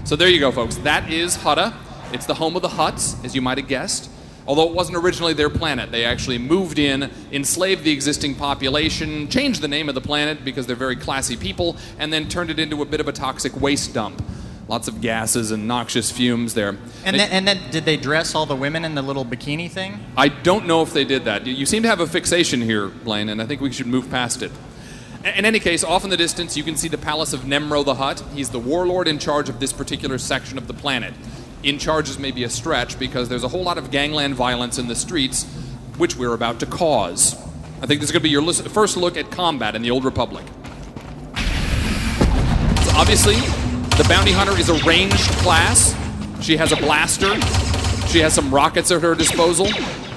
So there you go, folks. That is Hutta. It's the home of the Hutts, as you might have guessed. Although it wasn't originally their planet. They actually moved in, enslaved the existing population, changed the name of the planet because they're very classy people, and then turned it into a bit of a toxic waste dump. Lots of gases and noxious fumes there. And then did they dress all the women in the little bikini thing? I don't know if they did that. You seem to have a fixation here, Blaine, and I think we should move past it. In any case, off in the distance, you can see the palace of Nemro the Hutt. He's the warlord in charge of this particular section of the planet. In charge is maybe a stretch because there's a whole lot of gangland violence in the streets, which we're about to cause. I think this is going to be your first look at combat in the Old Republic. So obviously, the bounty hunter is a ranged class. She has a blaster. She has some rockets at her disposal.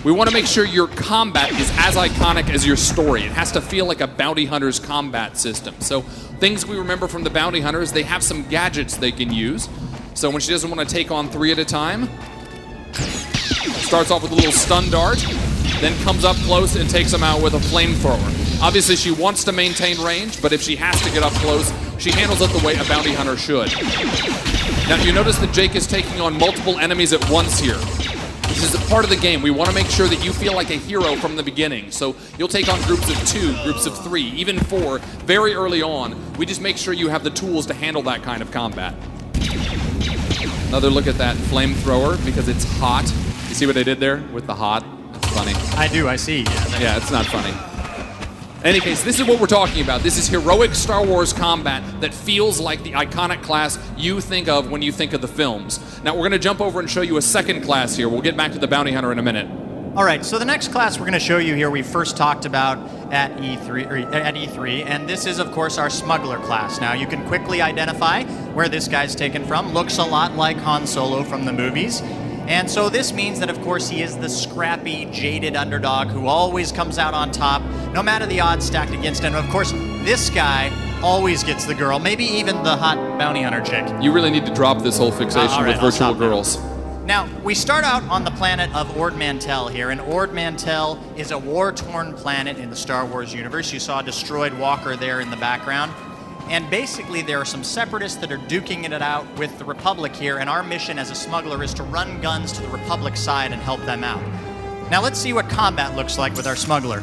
We want to make sure your combat is as iconic as your story. It has to feel like a bounty hunter's combat system. So things we remember from the bounty hunters, they have some gadgets they can use. So when she doesn't want to take on 3 at a time, starts off with a little stun dart, then comes up close and takes them out with a flamethrower. Obviously, she wants to maintain range, but if she has to get up close, she handles it the way a bounty hunter should. Now, you notice that Jake is taking on multiple enemies at once here. This is a part of the game. We want to make sure that you feel like a hero from the beginning. So you'll take on groups of 2, groups of 3, even 4, very early on. We just make sure you have the tools to handle that kind of combat. Another look at that flamethrower because it's hot. You see what I did there with the hot? It's funny. I do, I see. Yeah, it's not funny. In any case, this is what we're talking about. This is heroic Star Wars combat that feels like the iconic class you think of when you think of the films. Now, we're going to jump over and show you a second class here. We'll get back to the bounty hunter in a minute. All right, so the next class we're going to show you here, we first talked about at E3, and this is, of course, our smuggler class. Now, you can quickly identify where this guy's taken from. Looks a lot like Han Solo from the movies. And so this means that, of course, he is the scrappy, jaded underdog who always comes out on top, no matter the odds stacked against him. Of course, this guy always gets the girl, maybe even the hot bounty hunter chick. You really need to drop this whole fixation with virtual girls. Now, we start out on the planet of Ord Mantell here, and Ord Mantell is a war-torn planet in the Star Wars universe. You saw a destroyed walker there in the background. And basically, there are some separatists that are duking it out with the Republic here, and our mission as a smuggler is to run guns to the Republic side and help them out. Now, let's see what combat looks like with our smuggler.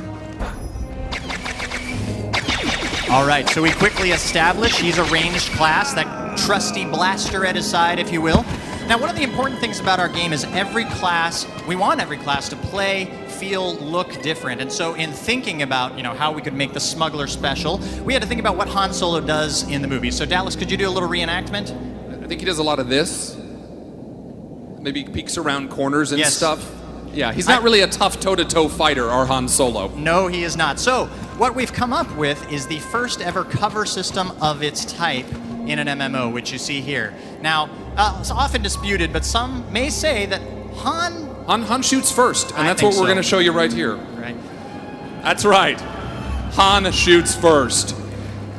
All right, so we quickly establish he's a ranged class, that trusty blaster at his side, if you will. Now, one of the important things about our game is we want every class to play, feel, look different. And so in thinking about, how we could make the smuggler special, we had to think about what Han Solo does in the movie. So Dallas, could you do a little reenactment? I think he does a lot of this. Maybe peeks around corners and stuff. Yeah, he's not really a tough toe-to-toe fighter, our Han Solo. No, he is not. So what we've come up with is the first ever cover system of its type in an MMO, which you see here. Now, it's often disputed, but some may say that Han shoots first, and that's what we're going to show you right here. Right. That's right. Han shoots first.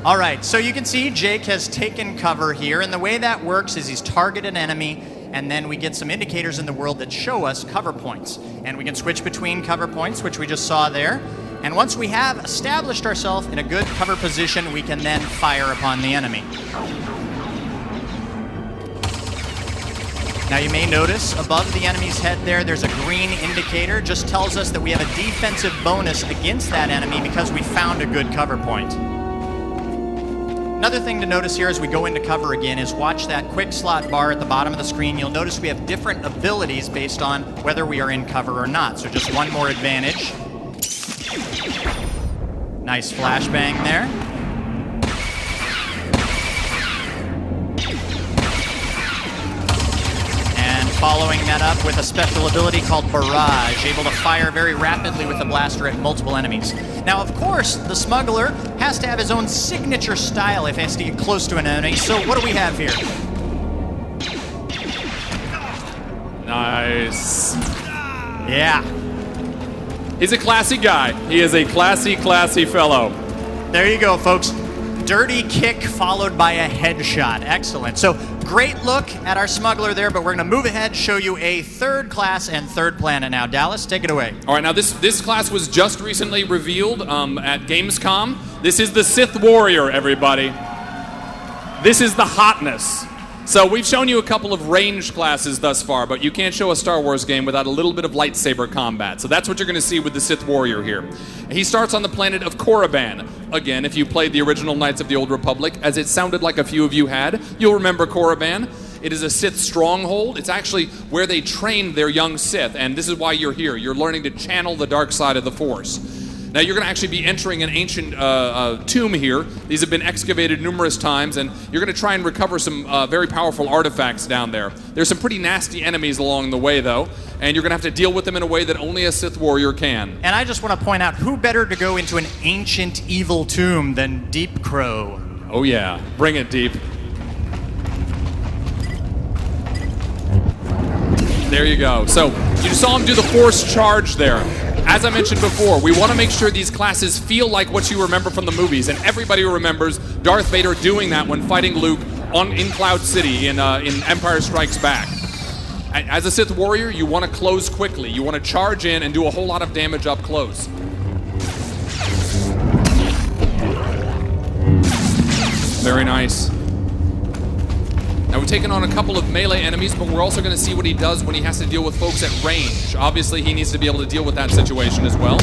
All right, so you can see Jake has taken cover here, and the way that works is he's targeted an enemy, and then we get some indicators in the world that show us cover points. And we can switch between cover points, which we just saw there. And once we have established ourselves in a good cover position, we can then fire upon the enemy. Now you may notice above the enemy's head there's a green indicator. Just tells us that we have a defensive bonus against that enemy because we found a good cover point. Another thing to notice here as we go into cover again is watch that quick slot bar at the bottom of the screen. You'll notice we have different abilities based on whether we are in cover or not. So just one more advantage. Nice flashbang there. And following that up with a special ability called Barrage, able to fire very rapidly with a blaster at multiple enemies. Now, of course, the smuggler has to have his own signature style if he has to get close to an enemy. So what do we have here? Nice. Yeah. He's a classy guy. He is a classy fellow. There you go, folks. Dirty kick followed by a headshot. Excellent. So great look at our smuggler there, but we're going to move ahead, show you a third class and third planet now. Dallas, take it away. All right, now this class was just recently revealed at Gamescom. This is the Sith Warrior, everybody. This is the hotness. So we've shown you a couple of ranged classes thus far, but you can't show a Star Wars game without a little bit of lightsaber combat. So that's what you're going to see with the Sith Warrior here. He starts on the planet of Korriban. Again, if you played the original Knights of the Old Republic, as it sounded like a few of you had, you'll remember Korriban. It is a Sith stronghold. It's actually where they trained their young Sith, and this is why you're here. You're learning to channel the dark side of the Force. Now, you're going to actually be entering an ancient tomb here. These have been excavated numerous times, and you're going to try and recover some very powerful artifacts down there. There's some pretty nasty enemies along the way, though, and you're going to have to deal with them in a way that only a Sith warrior can. And I just want to point out, who better to go into an ancient evil tomb than Deep Crow? Oh, yeah. Bring it, Deep. There you go. So you saw him do the Force charge there. As I mentioned before, we want to make sure these classes feel like what you remember from the movies, and everybody remembers Darth Vader doing that when fighting Luke in Cloud City in Empire Strikes Back. As a Sith warrior, you want to close quickly. You want to charge in and do a whole lot of damage up close. Very nice. Now, we've taken on a couple of melee enemies, but we're also going to see what he does when he has to deal with folks at range. Obviously, he needs to be able to deal with that situation as well.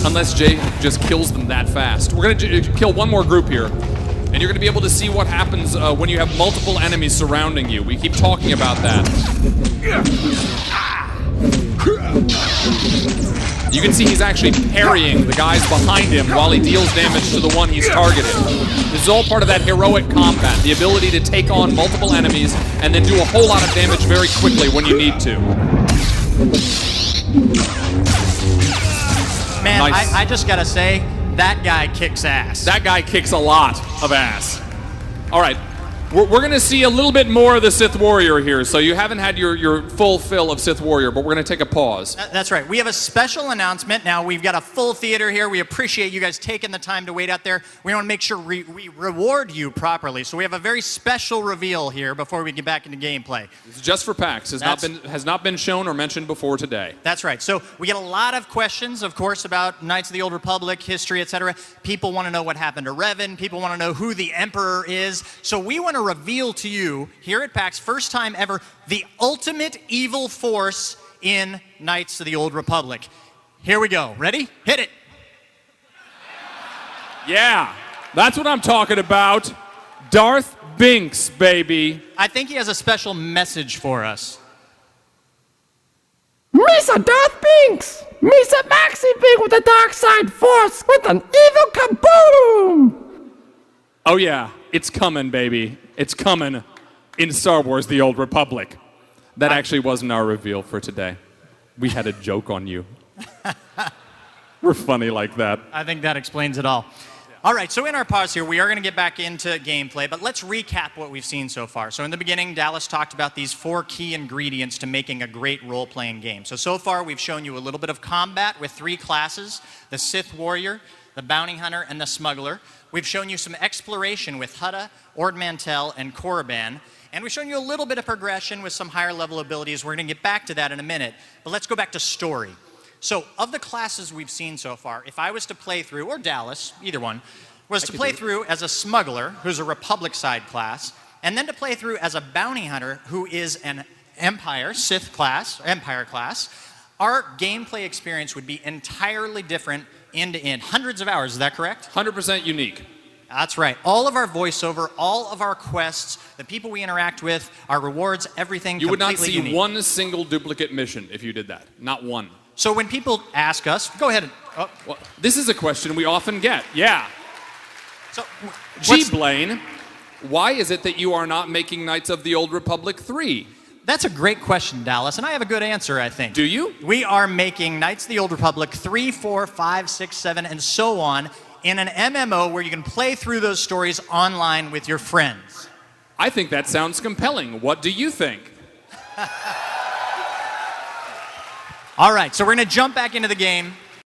Unless Jay just kills them that fast. We're going to kill one more group here, and you're going to be able to see what happens when you have multiple enemies surrounding you. We keep talking about that. You can see he's actually parrying the guys behind him while he deals damage to the one he's targeted. This is all part of that heroic combat, the ability to take on multiple enemies and then do a whole lot of damage very quickly when you need to. Man, Nice. I just gotta say, that guy kicks ass. That guy kicks a lot of ass. All right. We're going to see a little bit more of the Sith Warrior here, so you haven't had your full fill of Sith Warrior, but we're going to take a pause. That's right. We have a special announcement. Now, we've got a full theater here. We appreciate you guys taking the time to wait out there. We want to make sure we reward you properly. So we have a very special reveal here before we get back into gameplay. This is just for PAX. Has not been shown or mentioned before today. That's right. So we get a lot of questions, of course, about Knights of the Old Republic, history, etc. People want to know what happened to Revan. People want to know who the Emperor is. So we want to reveal to you, here at PAX, first time ever, the ultimate evil force in Knights of the Old Republic. Here we go. Ready? Hit it. Yeah, that's what I'm talking about. Darth Binks, baby. I think he has a special message for us. Misa Darth Binks! Misa Maxi Bink with the dark side force with an evil kaboom! Oh yeah, it's coming, baby. It's coming in Star Wars The Old Republic. That actually wasn't our reveal for today. We had a joke on you. We're funny like that. I think that explains it all. All right, so in our pause here, we are going to get back into gameplay, but let's recap what we've seen so far. So in the beginning, Dallas talked about these 4 key ingredients to making a great role-playing game. So far, we've shown you a little bit of combat with 3 classes, the Sith Warrior, the Bounty Hunter, and the Smuggler. We've shown you some exploration with Hutta, Ord Mantell, and Korriban. And we've shown you a little bit of progression with some higher level abilities. We're going to get back to that in a minute. But let's go back to story. So of the classes we've seen so far, if I was to play through, or Dallas, either one, was to play through as a Smuggler, who's a Republic side class, and then to play through as a Bounty Hunter, who is an Empire, Sith class, Empire class, our gameplay experience would be entirely different end to end. Hundreds of hours, is that correct? 100% unique. That's right. All of our voiceover, all of our quests, the people we interact with, our rewards, everything You would not see unique. one single duplicate mission if you did that. Not one. So when people ask us, go ahead. Well, this is a question we often get. Yeah. So, Gee, Blaine, why is it that you are not making Knights of the Old Republic 3? That's a great question, Dallas, and I have a good answer, I think. Do you? We are making Knights of the Old Republic 3, 4, 5, 6, 7, and so on in an MMO where you can play through those stories online with your friends. I think that sounds compelling. What do you think? All right, so we're going to jump back into the game.